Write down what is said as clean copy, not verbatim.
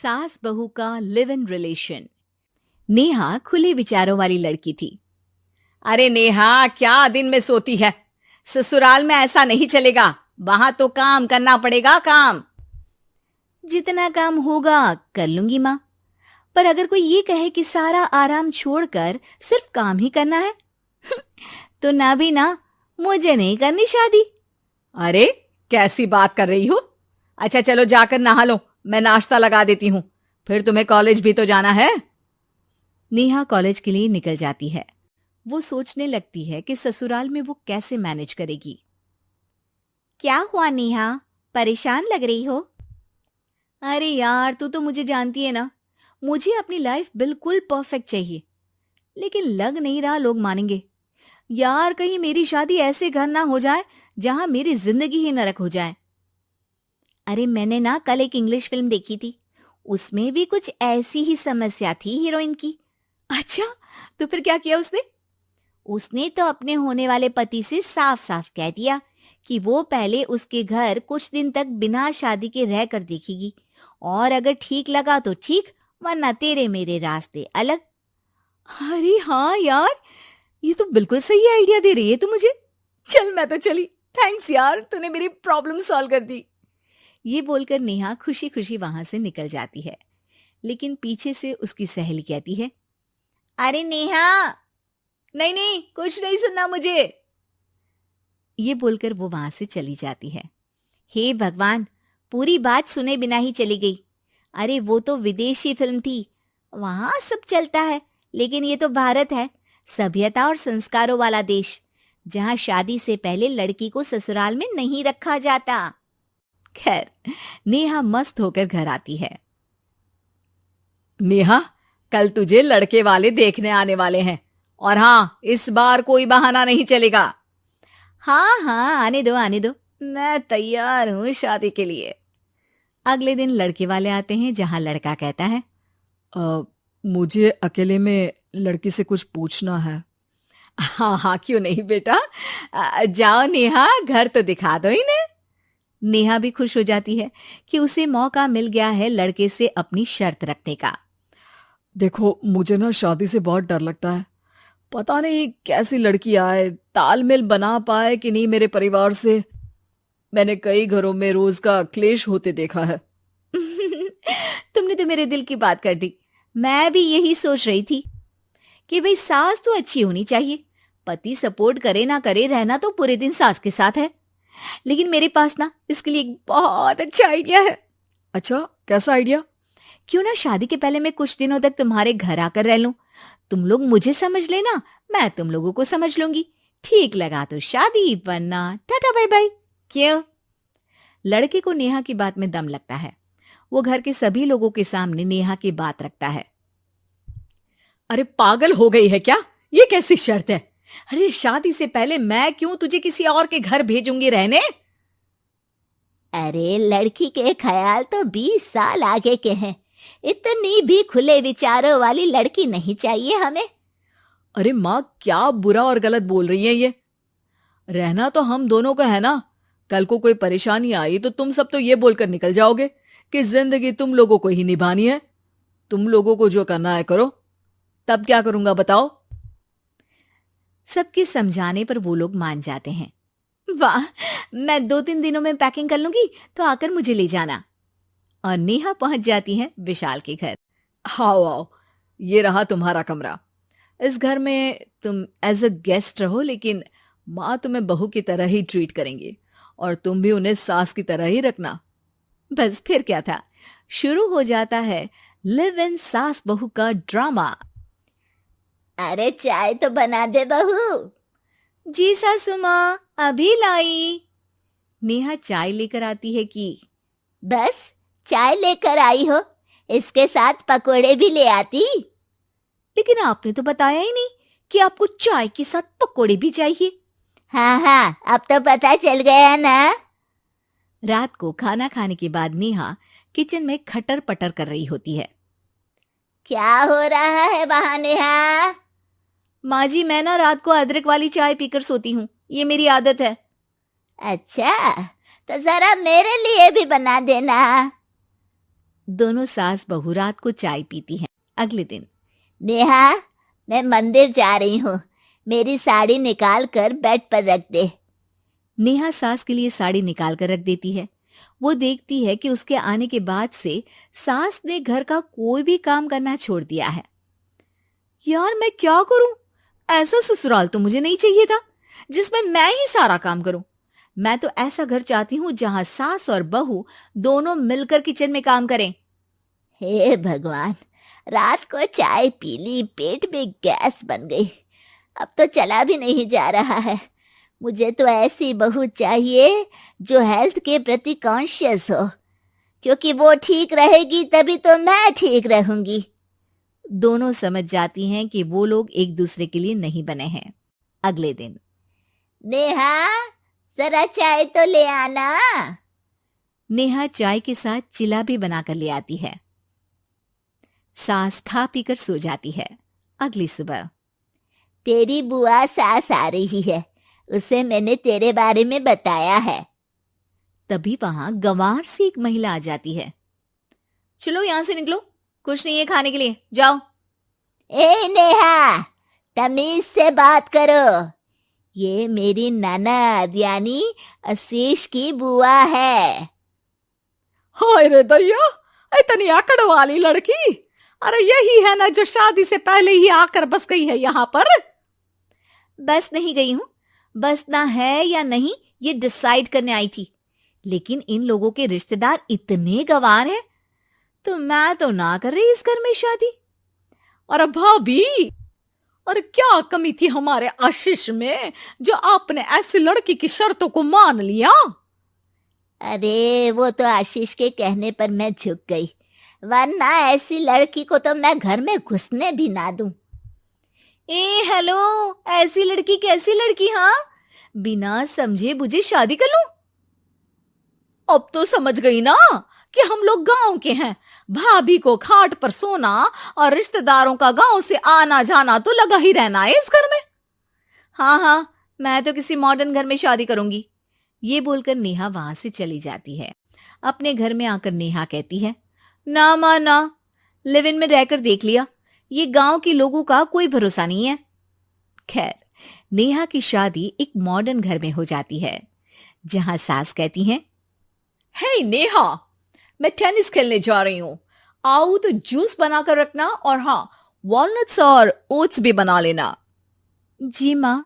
सास बहू का लिव इन रिलेशन। नेहा खुले विचारों वाली लड़की थी। अरे नेहा, क्या दिन में सोती है? ससुराल में ऐसा नहीं चलेगा, वहां तो काम करना पड़ेगा। काम जितना काम होगा कर लूंगी माँ, पर अगर कोई ये कहे कि सारा आराम छोड़कर सिर्फ काम ही करना है तो ना भी ना, मुझे नहीं करनी शादी। अरे कैसी बात कर रही हो? अच्छा चलो जाकर नहा लो, मैं नाश्ता लगा देती हूँ, फिर तुम्हें कॉलेज भी तो जाना है। नेहा कॉलेज के लिए निकल जाती है। वो सोचने लगती है कि ससुराल में वो कैसे मैनेज करेगी। क्या हुआ नेहा, परेशान लग रही हो? अरे यार, तू तो मुझे जानती है ना, मुझे अपनी लाइफ बिल्कुल परफेक्ट चाहिए, लेकिन लग नहीं रहा लोग मानेंगे। यार, कहीं मेरी शादी ऐसे घर ना हो जाए जहां मेरी जिंदगी ही नरक हो जाए। अरे मैंने ना कल एक इंग्लिश फिल्म देखी थी, उसमें भी कुछ ऐसी ही समस्या थी हीरोइन की। अच्छा, तो फिर क्या किया उसने? उसने तो अपने होने वाले पति से साफ साफ कह दिया कि वो पहले उसके घर कुछ दिन तक बिना शादी के रह कर देखेगी, और अगर ठीक लगा तो ठीक, वरना तेरे मेरे रास्ते अलग। अरे हाँ यार, ये तो बिल्कुल सही आइडिया दे रही है तू मुझे। चल मैं तो चली, थैंक्स यार, तूने मेरी प्रॉब्लम सॉल्व कर दी। ये बोलकर नेहा खुशी खुशी वहां से निकल जाती है, लेकिन पीछे से उसकी सहेली कहती है, अरे नेहा, नहीं नहीं, कुछ नहीं सुनना मुझे। ये बोलकर वो वहां से चली जाती है। हे भगवान, पूरी बात सुने बिना ही चली गई। अरे वो तो विदेशी फिल्म थी, वहां सब चलता है, लेकिन ये तो भारत है, सभ्यता और संस्कारों वाला देश, जहां शादी से पहले लड़की को ससुराल में नहीं रखा जाता। खैर, नेहा मस्त होकर घर आती है। नेहा, कल तुझे लड़के वाले देखने आने वाले हैं, और हाँ, इस बार कोई बहाना नहीं चलेगा। हाँ हाँ, आने दो आने दो, मैं तैयार हूं शादी के लिए। अगले दिन लड़के वाले आते हैं, जहां लड़का कहता है, मुझे अकेले में लड़की से कुछ पूछना है। हाँ हाँ, क्यों नहीं बेटा, जाओ नेहा, घर तो दिखा दो इन्हें। नेहा भी खुश हो जाती है कि उसे मौका मिल गया है लड़के से अपनी शर्त रखने का। देखो, मुझे ना शादी से बहुत डर लगता है, पता नहीं कैसी लड़की आए, तालमेल बना पाए कि नहीं मेरे परिवार से। मैंने कई घरों में रोज का क्लेश होते देखा है। तुमने तो मेरे दिल की बात कर दी। मैं भी यही सोच रही थी कि भाई सास तो अच्छी होनी चाहिए, पति सपोर्ट करे ना करे, रहना तो पूरे दिन सास के साथ है। लेकिन मेरे पास ना इसके लिए एक बहुत अच्छा आइडिया है। अच्छा, कैसा आइडिया? क्यों ना शादी के पहले मैं कुछ दिनों तक तुम्हारे घर आकर रह लूं, तुम लोग मुझे समझ लेना, मैं तुम लोगों को समझ लूंगी। ठीक लगा तो शादी, वरना टाटा बाय बाय। क्यों? लड़के को नेहा की बात में दम लगता है। वो घर के सभी लोगों के सामने नेहा की बात रखता है। अरे पागल हो गई है क्या? ये कैसी शर्त है? अरे शादी से पहले मैं क्यों तुझे किसी और के घर भेजूंगी रहने? अरे लड़की के ख्याल तो 20 साल आगे के हैं, इतनी भी खुले विचारों वाली लड़की नहीं चाहिए हमें। अरे माँ, क्या बुरा और गलत बोल रही है ये? रहना तो हम दोनों का है ना। कल को कोई परेशानी आई तो तुम सब तो ये बोलकर निकल जाओगे कि जिंदगी तुम लोगों को ही निभानी है। तुम लोगों को जो करना है करो, तब क्या करूंगा बताओ? सबके समझाने पर वो लोग मान जाते हैं। वाह, मैं 2-3 दिनों में पैकिंग कर लूंगी, तो आकर मुझे ले जाना। और नेहा पहुंच जाती है विशाल के घर। आओ आओ, ये रहा तुम्हारा कमरा। इस घर में तुम एज अ गेस्ट रहो, लेकिन माँ तुम्हें बहू की तरह ही ट्रीट करेंगी, और तुम भी उन्हें सास की तरह ही रखना। बस फिर क्या था, शुरू हो जाता है लिव इन सास बहू का ड्रामा। अरे चाय तो बना दे बहू। जी सासू माँ, अभी लाई। नेहा चाय लेकर आती है कि बस चाय लेकर आई हो, इसके साथ पकोड़े भी ले आती। लेकिन आपने तो बताया ही नहीं कि आपको चाय के साथ पकोड़े भी चाहिए। हाँ हाँ, अब तो पता चल गया ना। रात को खाना खाने के बाद नेहा किचन में खटर पटर कर रही होती है। क्या हो रहा है वहां नेहा? माँ जी, मैं ना रात को अदरक वाली चाय पीकर सोती हूँ, ये मेरी आदत है। अच्छा, तो जरा मेरे लिए भी बना देना। दोनों सास बहू रात को चाय पीती हैं। अगले दिन, नेहा, मैं मंदिर जा रही हूँ, मेरी साड़ी निकाल कर बेड पर रख दे। नेहा सास के लिए साड़ी निकाल कर रख देती है। वो देखती है कि उसके आने के बाद से सास ने घर का कोई भी काम करना छोड़ दिया है। यार मैं क्या करूं? ऐसा ससुराल तो मुझे नहीं चाहिए था जिसमें मैं ही सारा काम करूं। मैं तो ऐसा घर चाहती हूं जहां सास और बहू दोनों मिलकर किचन में काम करें। हे भगवान, रात को चाय पी ली, पेट में गैस बन गई, अब तो चला भी नहीं जा रहा है। मुझे तो ऐसी बहू चाहिए जो हेल्थ के प्रति कॉन्शियस हो, क्योंकि वो ठीक रहेगी तभी तो मैं ठीक रहूंगी। दोनों समझ जाती हैं कि वो लोग एक दूसरे के लिए नहीं बने हैं। अगले दिन, नेहा, जरा चाय तो ले आना। नेहा चाय के साथ चिला भी बनाकर ले आती है। सास खा पीकर सो जाती है। अगली सुबह, तेरी बुआ सास आ रही है, उसे मैंने तेरे बारे में बताया है। तभी वहां गंवार सी एक महिला आ जाती है। चलो यहां से निकलो, कुछ नहीं है खाने के लिए, जाओ। ए नेहा, तमीज से बात करो, ये मेरी ननद यानी आशीष की बुआ है। हाय रे दैया, इतनी आकड़ वाली लड़की! अरे यही है ना जो शादी से पहले ही आकर बस गई है यहाँ पर। बस नहीं गई हूं, बसना है या नहीं ये डिसाइड करने आई थी, लेकिन इन लोगों के रिश्तेदार इतने गंवार हैं तो मैं तो ना कर रही इस घर में शादी। अरे भाभी, और क्या कमी थी हमारे आशीष में जो आपने ऐसी लड़की की शर्तों को मान लिया? अरे वो तो आशीष के कहने पर मैं झुक गई, वरना ऐसी लड़की को तो मैं घर में घुसने भी ना दूं। ए हेलो, ऐसी लड़की कैसी लड़की? हाँ, बिना समझे बुझे शादी कर लूं? अब तो समझ गई ना कि हम लोग गांव के हैं। भाभी को खाट पर सोना और रिश्तेदारों का गांव से आना जाना तो लगा ही रहना है इस घर में। हाँ हाँ, मैं तो किसी मॉडर्न घर में शादी करूंगी। ये बोलकर नेहा वहां से चली जाती है। अपने घर में आकर नेहा कहती है, ना मां ना, लिव इन में रहकर देख लिया, ये गांव के लोगों का कोई भरोसा नहीं है। खैर, नेहा की शादी एक मॉडर्न घर में हो जाती है, जहां सास कहती हैं, हे नेहा, मैं टेनिस खेलने जा रही हूं, आओ तो जूस बनाकर रखना, और हाँ, वॉलनट्स और ओट्स भी बना लेना। जी माँ।